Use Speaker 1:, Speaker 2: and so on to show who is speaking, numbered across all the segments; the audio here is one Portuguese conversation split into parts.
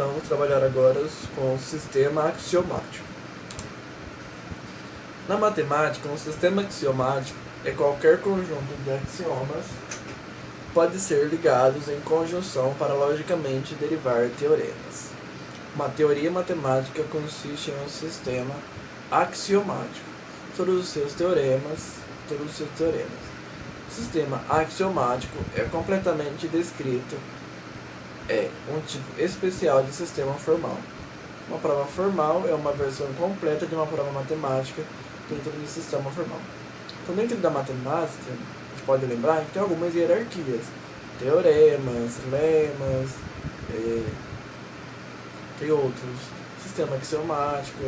Speaker 1: Então, vamos trabalhar agora com o sistema axiomático. Na matemática, um sistema axiomático é qualquer conjunto de axiomas que pode ser ligados em conjunção para logicamente derivar teoremas. Uma teoria matemática consiste em um sistema axiomático, todos os seus teoremas. O sistema axiomático é completamente descrito, é um tipo especial de sistema formal. Uma prova formal é uma versão completa de uma prova matemática dentro do sistema formal. Então, dentro da matemática, a gente pode lembrar que tem algumas hierarquias: teoremas, lemas, tem outros. Sistema axiomático,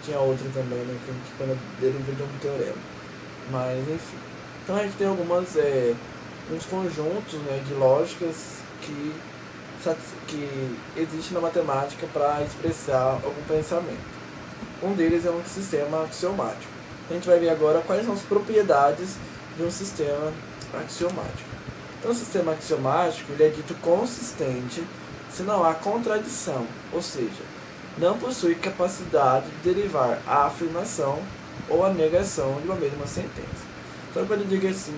Speaker 1: tinha outro também, né, que deriva de um teorema. Mas, enfim. Então, a gente tem uns conjuntos, né, de lógicas que existe na matemática para expressar algum pensamento. Um deles é um sistema axiomático. A gente vai ver agora quais são as propriedades de um sistema axiomático. Então, o sistema axiomático ele é dito consistente se não há contradição, ou seja, não possui capacidade de derivar a afirmação ou a negação de uma mesma sentença. Então, quando eu digo assim,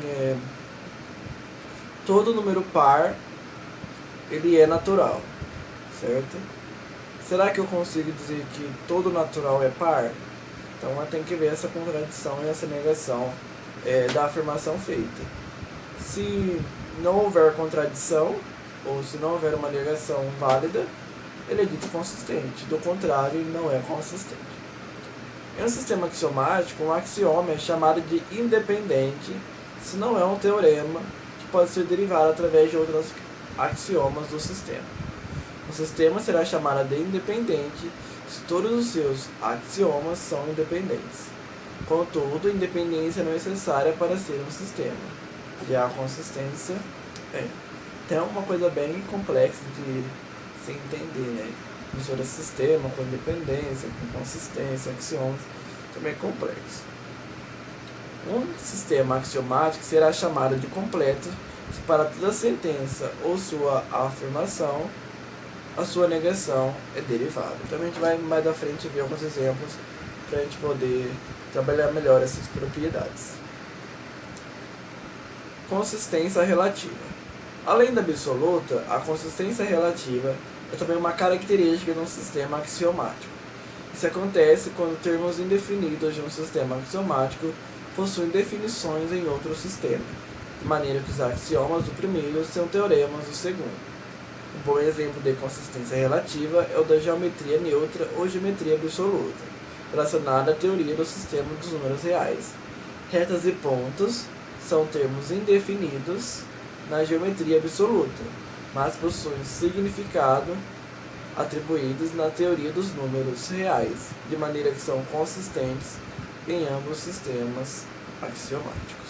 Speaker 1: todo número par ele é natural, certo? Será que eu consigo dizer que todo natural é par? Então, tem que ver essa contradição e essa negação da afirmação feita. Se não houver contradição, ou se não houver uma negação válida, ele é dito consistente. Do contrário, ele não é consistente. Em um sistema axiomático, um axioma é chamado de independente se não é um teorema que pode ser derivado através de outros axiomas do sistema. O sistema será chamado de independente se todos os seus axiomas são independentes. Contudo, independência não é necessária para ser um sistema. Já a consistência Então, é uma coisa bem complexa de se entender, né? Mistura sistema com independência, com consistência, axiomas, também é complexo. Um sistema axiomático será chamado de completo se para toda sentença ou sua afirmação, a sua negação é derivada. Então, a gente vai mais à frente ver alguns exemplos para a gente poder trabalhar melhor essas propriedades. Consistência relativa. Além da absoluta, a consistência relativa é também uma característica de um sistema axiomático. Isso acontece quando termos indefinidos de um sistema axiomático possuem definições em outro sistema, de maneira que os axiomas do primeiro são teoremas do segundo. Um bom exemplo de consistência relativa é o da geometria neutra ou geometria absoluta, relacionada à teoria do sistema dos números reais. Retas e pontos são termos indefinidos na geometria absoluta, mas possuem significado atribuídos na teoria dos números reais, de maneira que são consistentes em ambos os sistemas axiomáticos.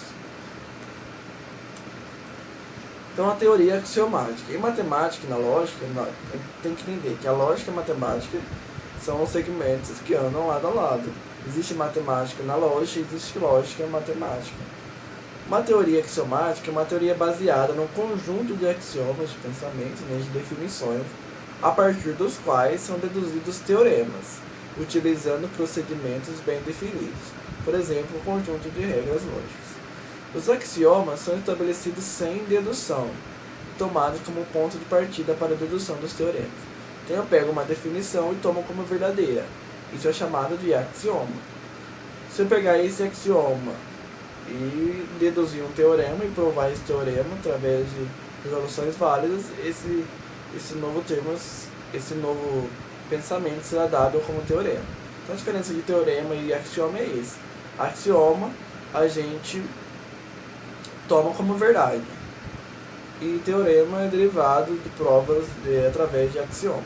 Speaker 1: Então, a teoria axiomática. Em matemática e na lógica, tem que entender que a lógica e a matemática são os segmentos que andam lado a lado. Existe matemática na lógica e existe lógica na matemática. Uma teoria axiomática é uma teoria baseada num conjunto de axiomas de pensamento, né, de definições, a partir dos quais são deduzidos teoremas, utilizando procedimentos bem definidos, por exemplo, um conjunto de regras lógicas. Os axiomas são estabelecidos sem dedução, tomados como ponto de partida para a dedução dos teoremas. Então, eu pego uma definição e tomo como verdadeira. Isso é chamado de axioma. Se eu pegar esse axioma e deduzir um teorema e provar esse teorema através de resoluções válidas, esse novo pensamento será dado como teorema. Então, a diferença de teorema e axioma é esse. Axioma a gente toma como verdade, e teorema é derivado de provas através de axiomas.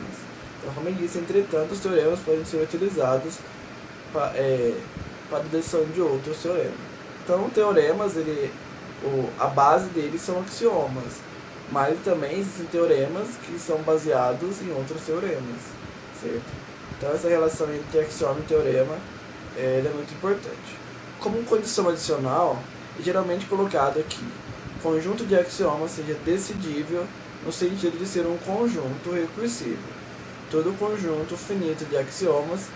Speaker 1: Então, como eu disse, entretanto, os teoremas podem ser utilizados para a dedução de outros teoremas. Então, teoremas, a base deles são axiomas, mas também existem teoremas que são baseados em outros teoremas, certo? Então, essa relação entre axioma e teorema é muito importante. Como condição adicional, é geralmente colocado aqui: o conjunto de axiomas seja decidível no sentido de ser um conjunto recursivo. todo conjunto finito de axiomas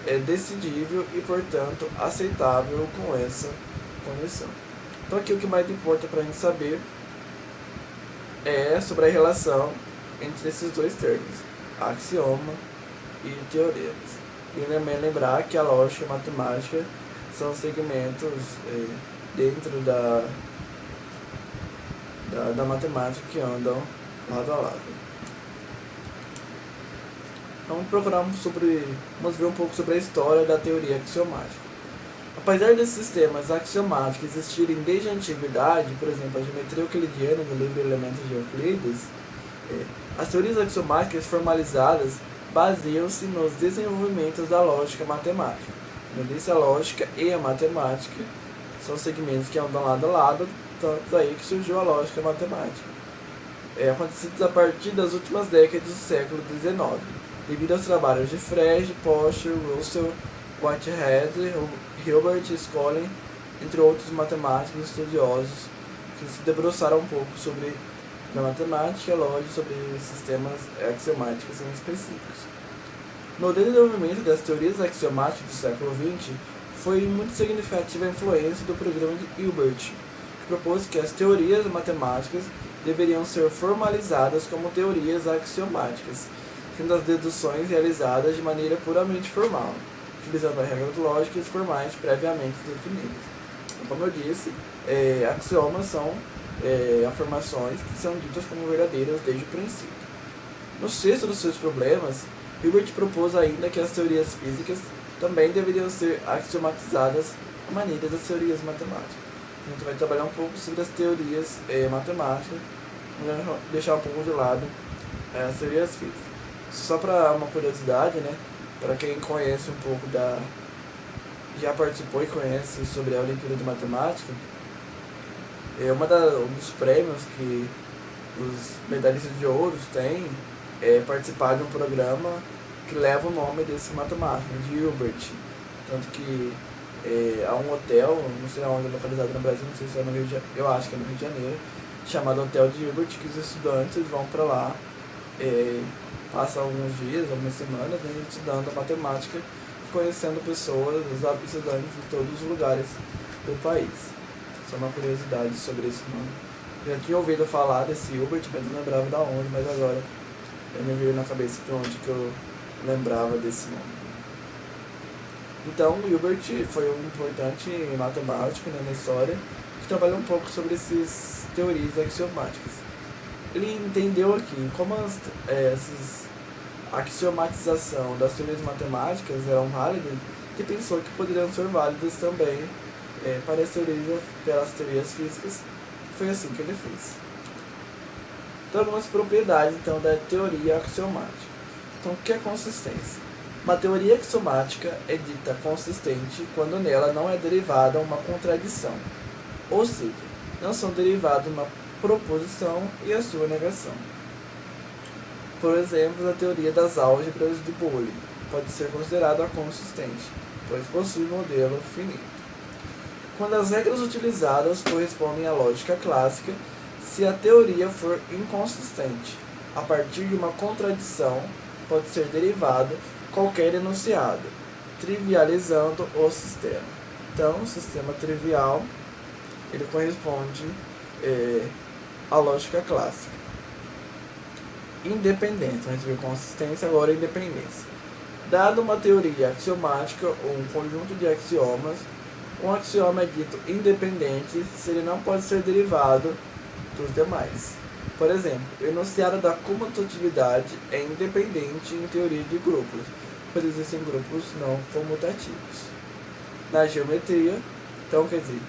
Speaker 1: é decidível e, portanto, aceitável com essa condição. Então aqui o que mais importa para a gente saber é sobre a relação entre esses dois termos, axioma e teoremas. E também lembrar que a lógica e a matemática são segmentos dentro da matemática que andam lado a lado. Vamos vamos ver um pouco sobre a história da teoria axiomática. Apesar desses sistemas axiomáticos existirem desde a antiguidade, por exemplo, a geometria euclidiana do livro Elementos de Euclides, as teorias axiomáticas formalizadas baseiam-se nos desenvolvimentos da lógica matemática. Como eu disse, a lógica e a matemática são segmentos que andam lado a lado, tanto daí que surgiu a lógica matemática. Acontecidos a partir das últimas décadas do século XIX, devido aos trabalhos de Frege, Posher, Russell, Whitehead, Hilbert e Scullin, entre outros matemáticos e estudiosos que se debruçaram um pouco sobre a matemática e a lógica, sobre sistemas axiomáticos em específicos. No desenvolvimento das teorias axiomáticas do século XX, foi muito significativa a influência do programa de Hilbert, que propôs que as teorias matemáticas deveriam ser formalizadas como teorias axiomáticas, sendo as deduções realizadas de maneira puramente formal, utilizando a regra lógicas formais previamente definidas. Então, como eu disse, axiomas são afirmações que são ditas como verdadeiras desde o princípio. No sexto dos seus problemas, Hilbert propôs ainda que as teorias físicas também deveriam ser axiomatizadas à maneira das teorias matemáticas. A gente vai trabalhar um pouco sobre as teorias matemáticas, vamos deixar um pouco de lado as teorias físicas. Só para uma curiosidade, né? Para quem conhece um pouco já participou e conhece sobre a Olimpíada de Matemática, um dos prêmios que os medalhistas de ouro têm é participar de um programa que leva o nome desse matemático, de Hilbert. Tanto que há um hotel, não sei onde é localizado no Brasil, não sei se é no Rio de Janeiro, eu acho que é no Rio de Janeiro, chamado Hotel de Hilbert, que os estudantes vão para lá, passam alguns dias, algumas semanas, estudando matemática, conhecendo pessoas, estudantes de todos os lugares do país. Só uma curiosidade sobre esse nome. Eu já tinha ouvido falar desse Hilbert, mas não lembrava da onde, mas agora me veio na cabeça de onde que eu lembrava desse nome. Então, Hilbert foi um importante matemático, né, na história, que trabalhou um pouco sobre essas teorias axiomáticas. Ele entendeu aqui como a axiomatização das teorias matemáticas eram válidas e pensou que poderiam ser válidas também pelas teorias físicas. Foi assim que ele fez. Então, algumas propriedades da teoria axiomática. Então, o que é consistência? Uma teoria axiomática é dita consistente quando nela não é derivada uma contradição, ou seja, não são derivadas uma proposição e a sua negação. Por exemplo, a teoria das álgebras de Boole pode ser considerada consistente, pois possui modelo finito. Quando as regras utilizadas correspondem à lógica clássica, se a teoria for inconsistente, a partir de uma contradição, pode ser derivado qualquer enunciado, trivializando o sistema. Então, o sistema trivial ele corresponde à lógica clássica. Independência, a gente viu consistência, agora independência. Dado uma teoria axiomática ou um conjunto de axiomas, um axioma é dito independente se ele não pode ser derivado dos demais. Por exemplo, o enunciado da comutatividade é independente em teoria de grupos, pois existem grupos não comutativos. Na geometria, então quer dizer,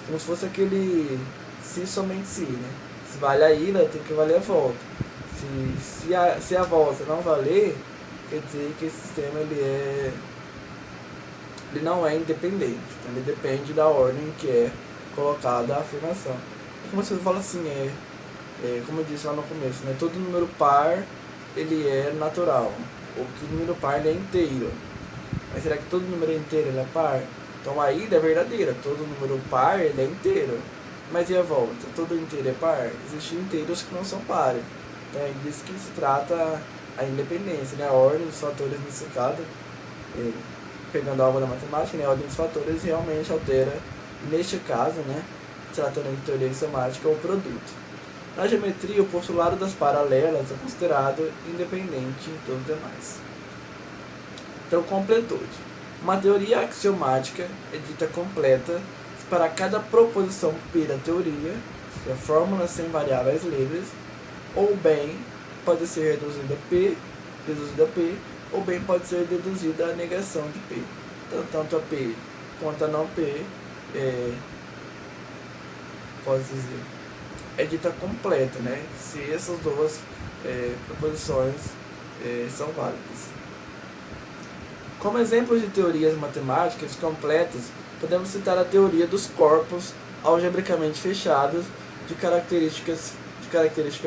Speaker 1: como se fosse aquele se somente se, né? Se vale a ida, tem que valer a volta. Se a volta não valer, quer dizer que esse sistema ele não é independente, então ele depende da ordem em que é colocada a afirmação. Como você fala assim, como eu disse lá no começo, né? Todo número par ele é natural, ou todo número par ele é inteiro. Mas será que todo número inteiro ele é par? Então a ida é verdadeira, todo número par ele é inteiro. Mas e a volta? Todo inteiro é par? Existem inteiros que não são pares. Então é disso que se trata a independência, né? A ordem dos fatores nesse caso, pegando algo da matemática, né? A ordem dos fatores realmente altera, neste caso, né? Tratando de teoria axiomática, o produto. Na geometria, o postulado das paralelas é considerado independente de todos os demais. Então, completude. Uma teoria axiomática é dita completa para cada proposição P da teoria, que é a fórmula sem variáveis livres, ou bem pode ser reduzida a P, ou bem pode ser deduzida a negação de P. Então, tanto a P quanto a não P pode dizer, é dita completa, né? Se essas duas proposições são válidas. Como exemplos de teorias matemáticas completas, podemos citar a teoria dos corpos algebricamente fechados de característica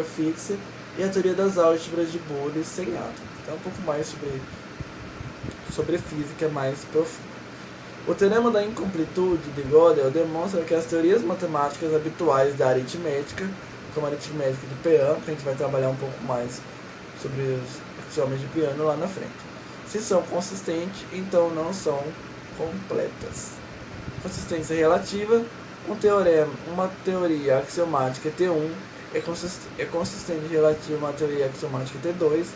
Speaker 1: fixa e a teoria das álgebras de Boole sem átomo. Então, um pouco mais sobre física mais profunda. O teorema da incompletude de Gödel demonstra que as teorias matemáticas habituais da aritmética, como a aritmética de Peano, que a gente vai trabalhar um pouco mais sobre os axiomas de Peano lá na frente, se são consistentes, então não são completas. Consistência relativa. Uma teoria axiomática T1 é consistente relativa a uma teoria axiomática T2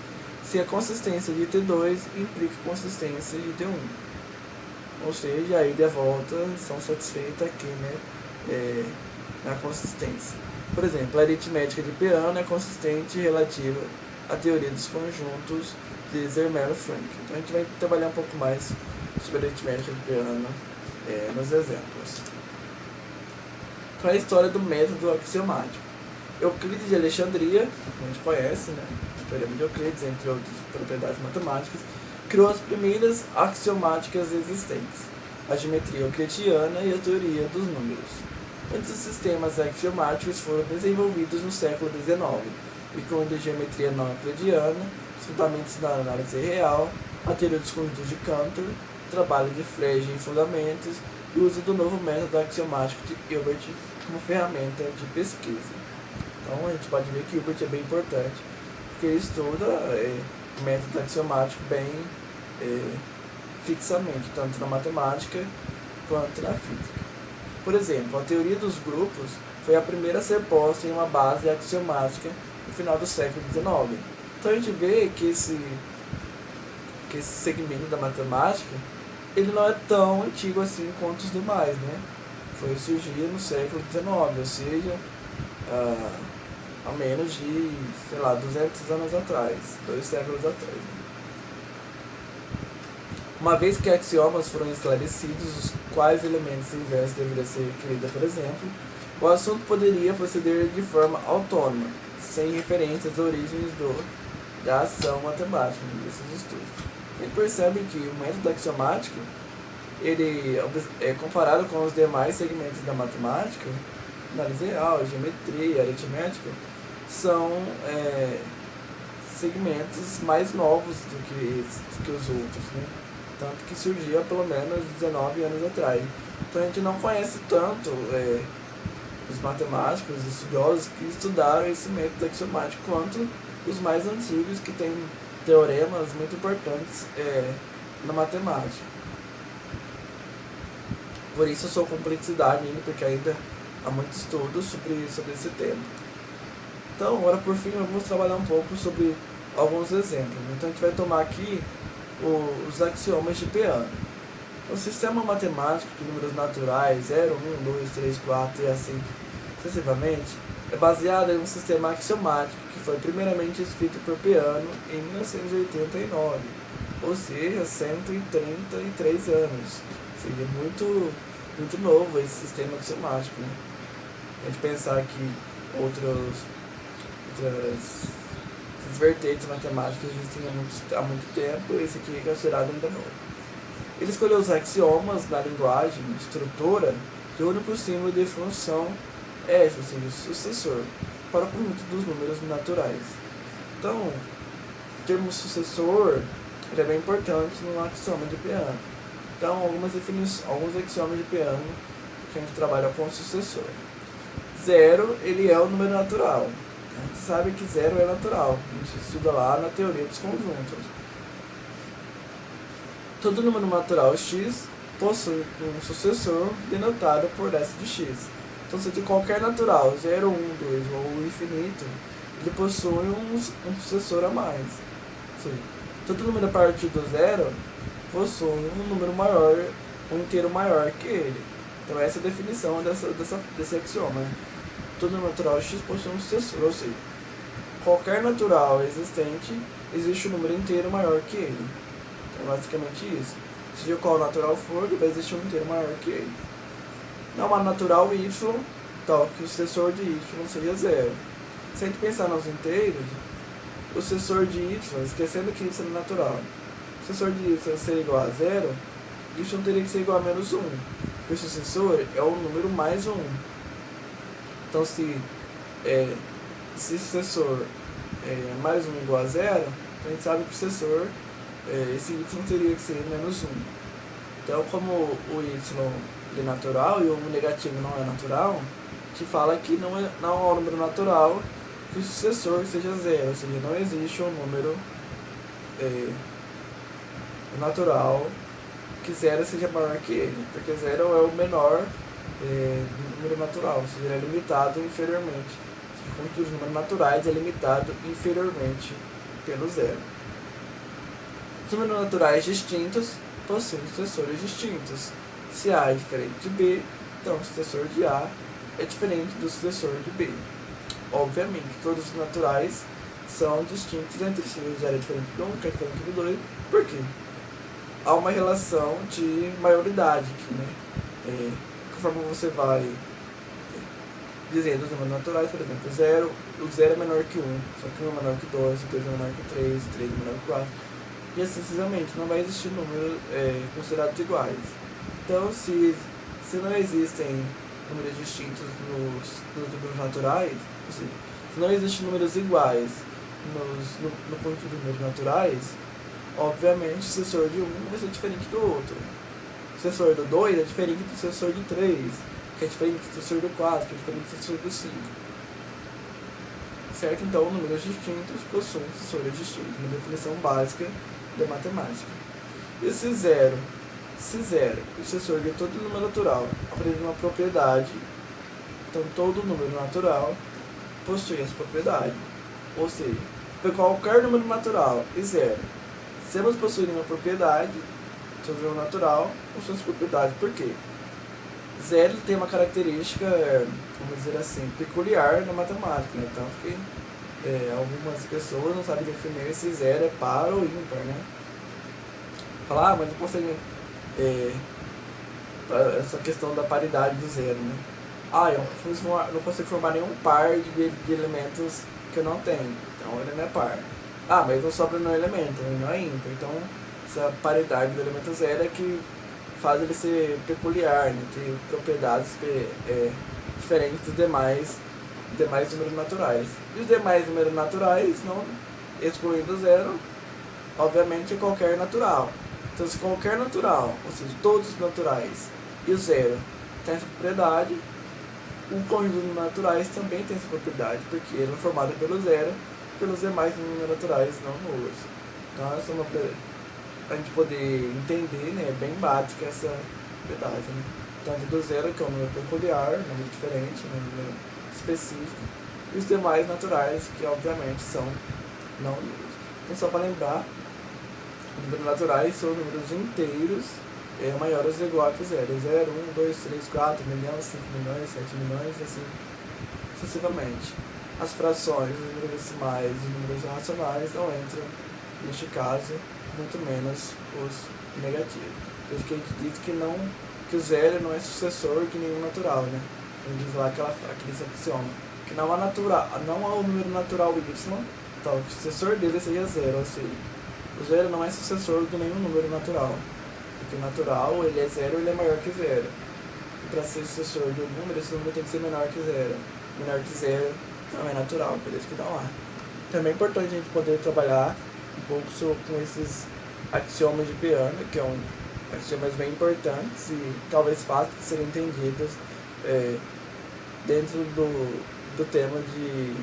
Speaker 1: se a consistência de T2 implica consistência de T1. Ou seja, a ida e a volta são satisfeitas aqui, né, na consistência. Por exemplo, a aritmética de Peano é consistente relativa à teoria dos conjuntos de Zermelo-Frank. Então a gente vai trabalhar um pouco mais sobre a aritmética de Peano nos exemplos. Então, a história do método axiomático. Euclides de Alexandria, a gente conhece, né, o teorema de Euclides, entre outras propriedades matemáticas, criou as primeiras axiomáticas existentes, a geometria euclidiana e a teoria dos números. Antes, os sistemas axiomáticos foram desenvolvidos no século XIX, incluindo a geometria não euclidiana, os fundamentos da análise real, a teoria dos conjuntos de Cantor, trabalho de Frege em fundamentos e o uso do novo método axiomático de Hilbert como ferramenta de pesquisa. Então, a gente pode ver que Hilbert é bem importante, porque ele estuda o método axiomático bem fixamente, tanto na matemática quanto na física. Por exemplo, a teoria dos grupos foi a primeira a ser posta em uma base axiomática no final do século XIX. Então a gente vê que esse segmento da matemática ele não é tão antigo assim quanto os demais, né? Foi surgir no século XIX, ou seja, há menos de, 200 anos atrás, 2 séculos atrás. Uma vez que axiomas foram esclarecidos, os quais elementos inversos deveriam ser requeridos, por exemplo, o assunto poderia proceder de forma autônoma, sem referência às origens da ação matemática desses estudos. A gente percebe que o método axiomático, ele é comparado com os demais segmentos da matemática, análise real, geometria, aritmética, são segmentos mais novos do que os outros, né? Tanto que surgiu há pelo menos 19 anos atrás. Então a gente não conhece tanto os matemáticos, os estudiosos que estudaram esse método axiomático quanto os mais antigos, que têm teoremas muito importantes na matemática. Por isso a sua complexidade ainda, porque ainda há muito estudo sobre esse tema. Então, agora por fim, vamos trabalhar um pouco sobre alguns exemplos. Então a gente vai tomar aqui os axiomas de Peano. O sistema matemático de números naturais 0, 1, 2, 3, 4 e assim sucessivamente é baseado em um sistema axiomático que foi primeiramente escrito por Peano em 1989, ou seja, 133 anos. Ou seja, muito novo esse sistema axiomático, né? A gente pensar que outras vertentes matemáticas existem há muito tempo, esse aqui é considerado ainda novo. Ele escolheu os axiomas na linguagem estrutura de único símbolo de função S, ou seja, sucessor, para o conjunto dos números naturais. Então, o termo sucessor é bem importante no axioma de Peano. Então, alguns axiomas de Peano que a gente trabalha com sucessor. 0, ele é o número natural. A gente sabe que zero é natural, a gente estuda lá na teoria dos conjuntos. Todo número natural x possui um sucessor denotado por S de x. Então, se de qualquer natural, 0, 1, 2 ou infinito, ele possui um sucessor a mais. Sim. Todo número a partir do zero possui um número maior, um inteiro maior que ele. Então, essa é a definição desse axioma. Todo número natural x possui um sucessor, ou seja, qualquer natural existente existe um número inteiro maior que ele. Então, é basicamente isso. Seja qual natural for, vai existir um inteiro maior que ele. Não há natural y, tal que o sucessor de y seja zero. Se a gente pensar nos inteiros, o sucessor de y, esquecendo que y é natural, o sucessor de y ser igual a zero, y teria que ser igual a menos 1, porque o sucessor é o número mais 1. Então, se o sucessor é mais 1 igual a zero, então a gente sabe que o sucessor, esse y teria que ser menos 1. Então, como o y é natural e o negativo não é natural, a gente fala que não é um número natural que o sucessor seja zero, ou seja, não existe um número natural que zero seja maior que ele, porque zero é o menor número natural, ou seja, ele é limitado inferiormente. Como que os números naturais é limitado inferiormente pelo zero. Os números naturais distintos possuem sucessores distintos. Se A é diferente de B, então o sucessor de A é diferente do sucessor de B. Obviamente, todos os naturais são distintos entre si. O zero é diferente do 1, que é diferente do 2. Por quê? Há uma relação de maioridade aqui, né? Conforme você vai dizendo os números naturais, por exemplo, o 0 é menor que 1, só que 1 é menor que 2, o 2 é menor que 3, o 3 é menor que 4, e assim sucessivamente. Não vai existir números considerados iguais. Então, se não existem números distintos nos números naturais, ou seja, se não existem números iguais no conjunto de números naturais, obviamente o sucessor de 1 vai ser diferente do outro. O sucessor do 2 é diferente do sucessor de 3, que é diferente do sucessor do 4, que é diferente do sucessor do 5. Certo? Então, números distintos possuem sucessores distintos, uma definição básica da matemática. E se zero, o sucessor de todo número natural, apresenta uma propriedade, então todo número natural possui essa propriedade. Ou seja, para qualquer número natural e zero, se elas possuírem uma propriedade, seu número natural possui essa propriedade. Por quê? Zero tem uma característica, vamos dizer assim, peculiar na matemática, né? Tanto que algumas pessoas não sabem definir se zero é par ou ímpar, né? Falar, mas não consegue essa questão da paridade do zero, né? Eu não consigo formar nenhum par de elementos que eu não tenho, então ele não é par. Mas não sobra nenhum elemento, ele não é ímpar. Então, essa paridade do elemento zero é que faz ele ser peculiar, né? Ter propriedades diferentes dos demais números naturais. E os demais números naturais, não excluindo o zero, obviamente é qualquer natural. Então, se qualquer natural, ou seja, todos os naturais e o zero tem essa propriedade, o conjunto de naturais também tem essa propriedade, porque ele é formado pelo zero e pelos demais números naturais não nulos. Então, essa é uma para a gente poder entender, né, é bem básica essa propriedade, né? Tanto do zero, que é um número peculiar, um número diferente, um número específico, e os demais naturais, que obviamente são não nulos. Então, só para lembrar, números naturais são números inteiros maiores ou iguais que zero. 0, 1, 2, 3, 4, milhões, 5 milhões, 7 milhões, e assim sucessivamente. As frações, os números decimais e os números racionais não entram neste caso, muito menos os negativos. Por isso que a gente diz que o zero não é sucessor de nenhum natural, né? A gente diz lá aquele axioma, que não há um número natural y, então o sucessor dele seja zero, ou seja, o zero não é sucessor de nenhum número natural, porque o natural, ele é zero, ele é maior que zero. E para ser sucessor de um número, esse número tem que ser menor que zero. Menor que zero não é natural, por isso que não há. Também é importante a gente poder trabalhar um pouco com esses axiomas de Peano, que são axiomas bem importantes e talvez fáceis de serem entendidos dentro do tema de